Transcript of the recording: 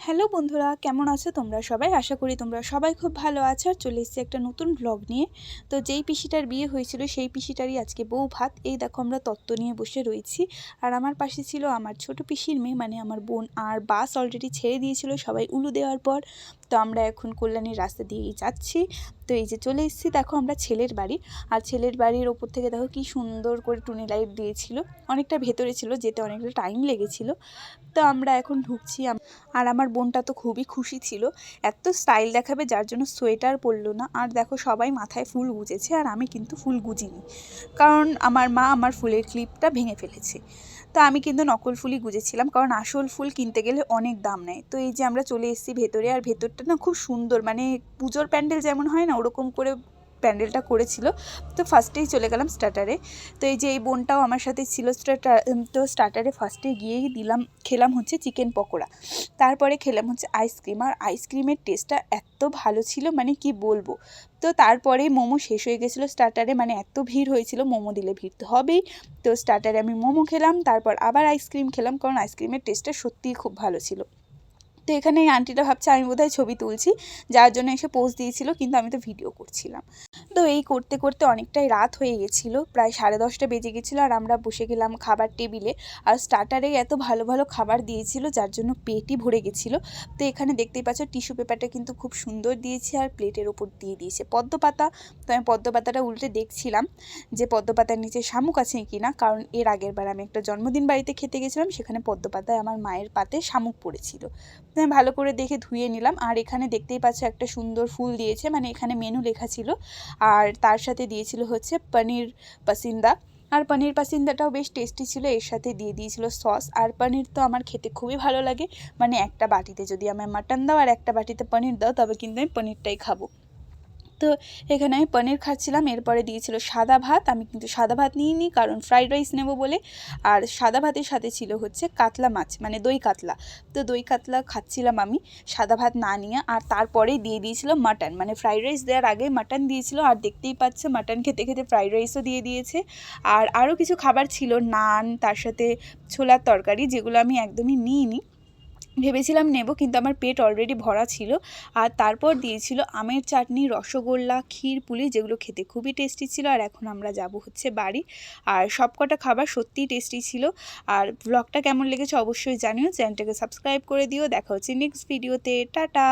Hello বন্ধুরা, কেমন আছো তোমরা সবাই? আশা করি তোমরা সবাই খুব ভালো আছো। আর চলে এসেছি একটা নতুন ব্লগ নিয়ে। তো যেই পিসিটার বিয়ে হয়েছিল সেই পিসিটারই আজকে বউ ভাত। এই দেখো আমরা তত্ত্ব নিয়ে বসে রয়েছি। আর আমার পাশে ছিল আমার ছোট পিসির মেয়ে, মানে আমার বোন। আর বাস অলরেডি ছেড়ে দিয়েছিল সবাই উলু দেওয়ার পর। তো আমরা এখন কল্যাণীর রাস্তা দিয়েই যাচ্ছি। তো এই যে চলে এসেছি, দেখো আমরা ছেলের বাড়ি। আর ছেলের বাড়ির ওপর থেকে দেখো কি সুন্দর করে টুনি লাইট দিয়েছিল। অনেকটা ভেতরে ছিল, যেতে অনেকটা টাইম লেগেছিল। তো আমরা এখন ঢুকছি। আর আমার বোনটা তো খুবই খুশি ছিল, এত স্টাইল দেখাবে যার জন্য সোয়েটার পরলো না। আর দেখো সবাই মাথায় ফুল গুজেছে, আর আমি কিন্তু ফুল গুজিনি, কারণ আমার মা আমার ফুলের ক্লিপটা ভেঙে ফেলেছে। তো আমি কিন্তু নকল ফুলই গুজেছিলাম, কারণ আসল ফুল কিনতে গেলে অনেক দাম নেয়। তো এই যে আমরা চলে এসেছি ভেতরে, আর ভেতরটা না খুব সুন্দর, মানে পুজোর প্যান্ডেল যেমন হয় না ওরকম করে প্যান্ডেলটা করেছিল। তো ফার্স্টেই চলে গেলাম স্টার্টারে। তো এই যে এই বোনটাও আমার সাথে ছিল তো স্টার্টারে ফার্স্টে গিয়েই খেলাম হচ্ছে চিকেন পকোড়া। তারপরে খেলাম হচ্ছে আইসক্রিম। আর আইসক্রিমের টেস্টটা এত ভালো ছিল, মানে কি বলবো। তো তারপরে মোমো শেষ হয়ে গেছিলো স্টার্টারে, মানে এত ভিড় হয়েছিল, মোমো দিলে ভিড় তো হবেই। তো স্টার্টারে আমি মোমো খেলাম, তারপর আবার আইসক্রিম খেলাম, কারণ আইসক্রিমের টেস্টটা সত্যিই খুব ভালো ছিল। তো এখানে এই আন্টিটা ভাবছে আমি বোধহয় ছবি তুলছি, যার জন্য এসে পোজ দিয়েছিল, কিন্তু আমি তো ভিডিও করছিলাম। তো এই করতে করতে অনেকটাই রাত হয়ে গেছিলো, প্রায় 10:30 বেজে গেছিলো। আর আমরা বসে গেলাম খাবার টেবিলে। আর স্টার্টারে এত ভালো ভালো খাবার দিয়েছিল, যার জন্য পেটই ভরে গেছিলো। তো এখানে দেখতেই পাচ্ছ টিস্যু পেপারটা কিন্তু খুব সুন্দর দিয়েছে, আর প্লেটের ওপর দিয়ে দিয়েছে পদ্ম পাতা। তো আমি পদ্ম পাতাটা উল্টে দেখছিলাম যে পদ্ম পাতার নিচে শামুক আছে কি না, কারণ এর আগের বার আমি একটা জন্মদিন বাড়িতে খেতে গেছিলাম, সেখানে পদ্ম পাতায় আমার মায়ের পাতে শামুক পড়েছিল। তো আমি ভালো করে দেখে ধুয়ে নিলাম। আর এখানে দেখতেই পাচ্ছ একটা সুন্দর ফুল দিয়েছে, মানে এখানে মেনু লেখা ছিল। আর তার সাথে দিয়েছিল হচ্ছে পনির পাসিন্দা। আর পনির পাসিন্দাটাও বেশ টেস্টি ছিল, এর সাথে দিয়ে দিয়েছিল সস। আর পনির তো আমার খেতে খুবই ভালো লাগে, মানে একটা বাটিতে যদি আমায় মাটন দাও আর একটা বাটিতে পনির দাও, তবে কিন্তু আমি পনিরটাই খাবো। তো এখানে আমি পনির খাচ্ছিলাম। এরপরে দিয়েছিল সাদা ভাত, আমি কিন্তু সাদা ভাত নিইনি, কারণ ফ্রাইড রাইস নেব বলে। আর সাদা ভাতের সাথে ছিল হচ্ছে কাতলা মাছ, মানে দই কাতলা। তো দই কাতলা খাচ্ছিলাম আমি সাদা ভাত না নিয়ে। আর তারপরেই দিয়ে দিয়েছিল মাটন, মানে ফ্রাইড রাইস দেওয়ার আগে মাটন দিয়েছিল। আর দেখতেই পাচ্ছে মাটন খেতে খেতে ফ্রাইড রাইসও দিয়ে দিয়েছে। আর আরও কিছু খাবার ছিল, নান, তার সাথে ছোলার তরকারি, যেগুলো আমি একদমই নিইনি, ভেবেছিলাম নেব, কিন্তু আমার পেট অলরেডি ভরা ছিল। আর তারপর দিয়েছিল আমের চাটনি, রসগোল্লা, ক্ষীর, পুলি, যেগুলো খেতে খুবই টেস্টি ছিল। আর এখন আমরা যাব হচ্ছে বাড়ি। আর সবকটা খাবার সত্যিই টেস্টি ছিল। আর ব্লগটা কেমন লেগেছে অবশ্যই জানিও, চ্যানেলটাকে সাবস্ক্রাইব করে দিও। দেখা হচ্ছে নেক্সট ভিডিওতে। টাটা।